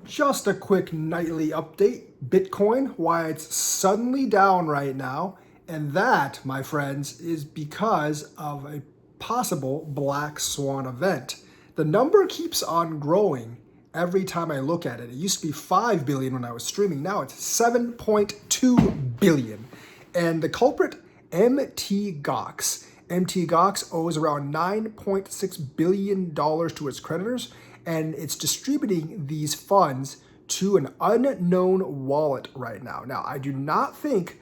Just a quick nightly update. Bitcoin, why it's suddenly down right now. And that, my friends, is because of a possible black swan event. The number keeps on growing every time I look at it. It used to be 5 billion when I was streaming. Now it's 7.2 billion. And the culprit, MT Gox. MT Gox owes around $9.6 billion to its creditors, and it's distributing these funds to an unknown wallet right now. Now, I do not think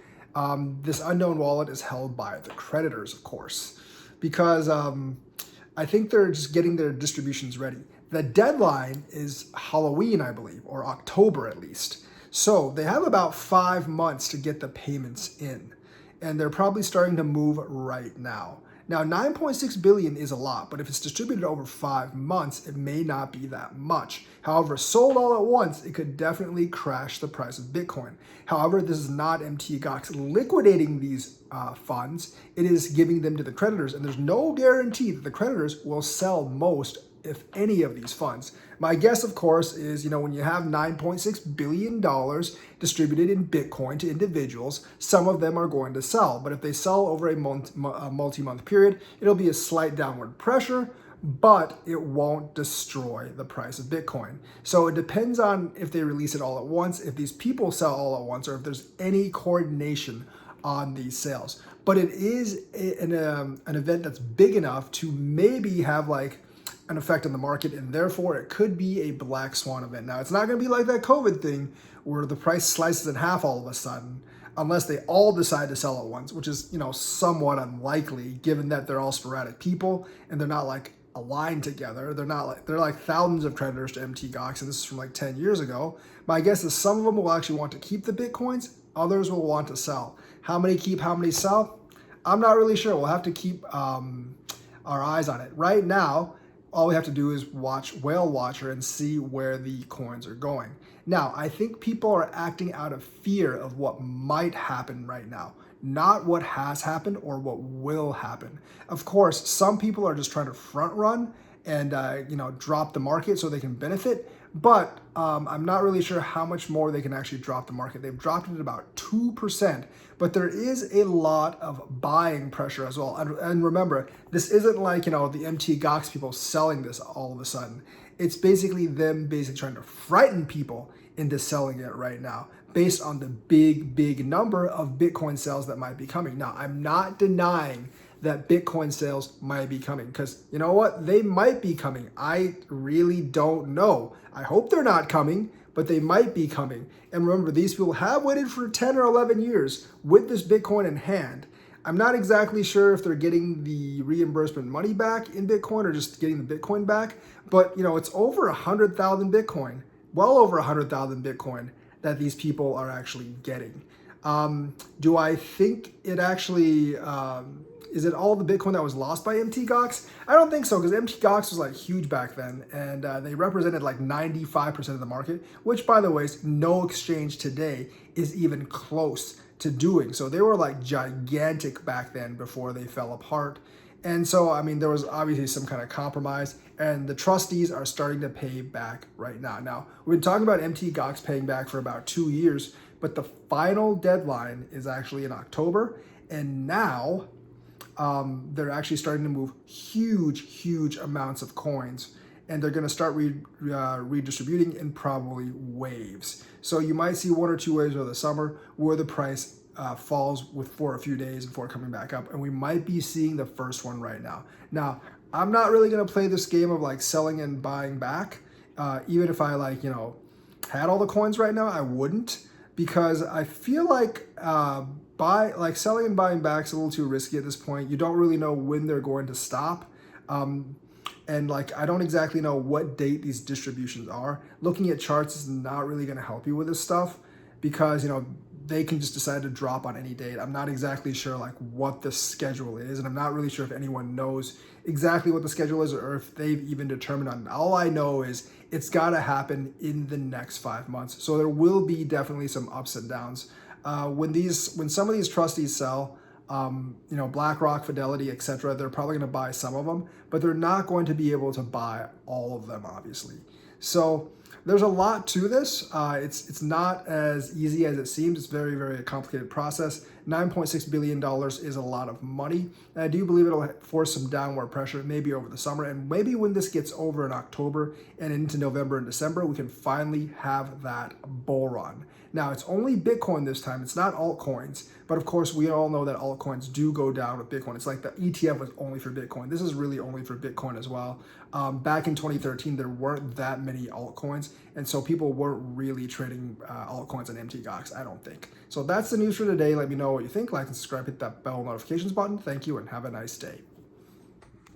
this unknown wallet is held by the creditors, of course, because I think they're just getting their distributions ready. The deadline is Halloween, I believe, or October at least. So they have about 5 months to get the payments in, and they're probably starting to move right now. Now, 9.6 billion is a lot, but if it's distributed over 5 months, it may not be that much. However, sold all at once, it could definitely crash the price of Bitcoin. However, this is not MT Gox liquidating these funds. It is giving them to the creditors, and there's no guarantee that the creditors will sell most, if any, of these funds. My guess, of course, is, when you have $9.6 billion distributed in Bitcoin to individuals, some of them are going to sell. But if they sell over a multi-month period, it'll be a slight downward pressure, but it won't destroy the price of Bitcoin. So it depends on if they release it all at once, if these people sell all at once, or if there's any coordination on these sales. But it is an event that's big enough to maybe have an effect on the market, and therefore it could be a black swan event. Now, it's not going to be like that COVID thing where the price slices in half all of a sudden, unless they all decide to sell at once, which is, somewhat unlikely given that they're all sporadic people and they're not aligned together. They're like thousands of creditors to MT Gox, and this is from 10 years ago. My guess is some of them will actually want to keep the Bitcoins, others will want to sell. How many keep, how many sell? I'm not really sure. We'll have to keep our eyes on it. Right now, all we have to do is watch Whale Watcher and see where the coins are going. Now, I think people are acting out of fear of what might happen right now, not what has happened or what will happen. Of course, some people are just trying to front run and drop the market so they can benefit, but I'm not really sure how much more they can actually drop the market. They've dropped it at about 2%, but there is a lot of buying pressure as well. And remember, this isn't like, the MT Gox people selling this all of a sudden. It's basically them trying to frighten people into selling it right now based on the big number of Bitcoin sales that might be coming. Now, I'm not denying that Bitcoin sales might be coming, because you know what? They might be coming. I really don't know. I hope they're not coming, but they might be coming. And remember, these people have waited for 10 or 11 years with this Bitcoin in hand. I'm not exactly sure if they're getting the reimbursement money back in Bitcoin or just getting the Bitcoin back, but it's over 100,000 Bitcoin, well over 100,000 Bitcoin that these people are actually getting. Do I think it actually... is it all the Bitcoin that was lost by MT Gox? I don't think so, because MT Gox was huge back then, and they represented 95% of the market, which, by the way, no exchange today is even close to doing. So they were gigantic back then before they fell apart. And so, there was obviously some kind of compromise, and the trustees are starting to pay back right now. Now, we've been talking about MT Gox paying back for about 2 years, but the final deadline is actually in October, and now they're actually starting to move huge amounts of coins, and they're going to start redistributing in probably waves. So you might see 1 or 2 waves over the summer where the price falls for a few days before coming back up, and we might be seeing the first one right now. Now, I'm not really going to play this game of selling and buying back. Even if I had all the coins right now, I wouldn't, because I feel selling and buying back is a little too risky at this point. You don't really know when they're going to stop. And I don't exactly know what date these distributions are. Looking at charts is not really going to help you with this stuff, because, they can just decide to drop on any date. I'm not exactly sure what the schedule is, and I'm not really sure if anyone knows exactly what the schedule is or if they've even determined on it. All I know is it's got to happen in the next 5 months. So there will be definitely some ups and downs. When some of these trustees sell, BlackRock, Fidelity, etc., they're probably going to buy some of them, but they're not going to be able to buy all of them, obviously. So There's a lot to this. It's not as easy as it seems. It's very, very complicated process. $9.6 billion is a lot of money. And I do believe it'll force some downward pressure, maybe over the summer. And maybe when this gets over in October and into November and December, we can finally have that bull run. Now, it's only Bitcoin this time. It's not altcoins. But of course, we all know that altcoins do go down with Bitcoin. It's like the ETF was only for Bitcoin. This is really only for Bitcoin as well. Back in 2013, there weren't that many altcoins. And so people weren't really trading altcoins on MTGOX, I don't think. So that's the news for today. Let me know what you think. Like and subscribe, hit that bell notifications button. Thank you and have a nice day.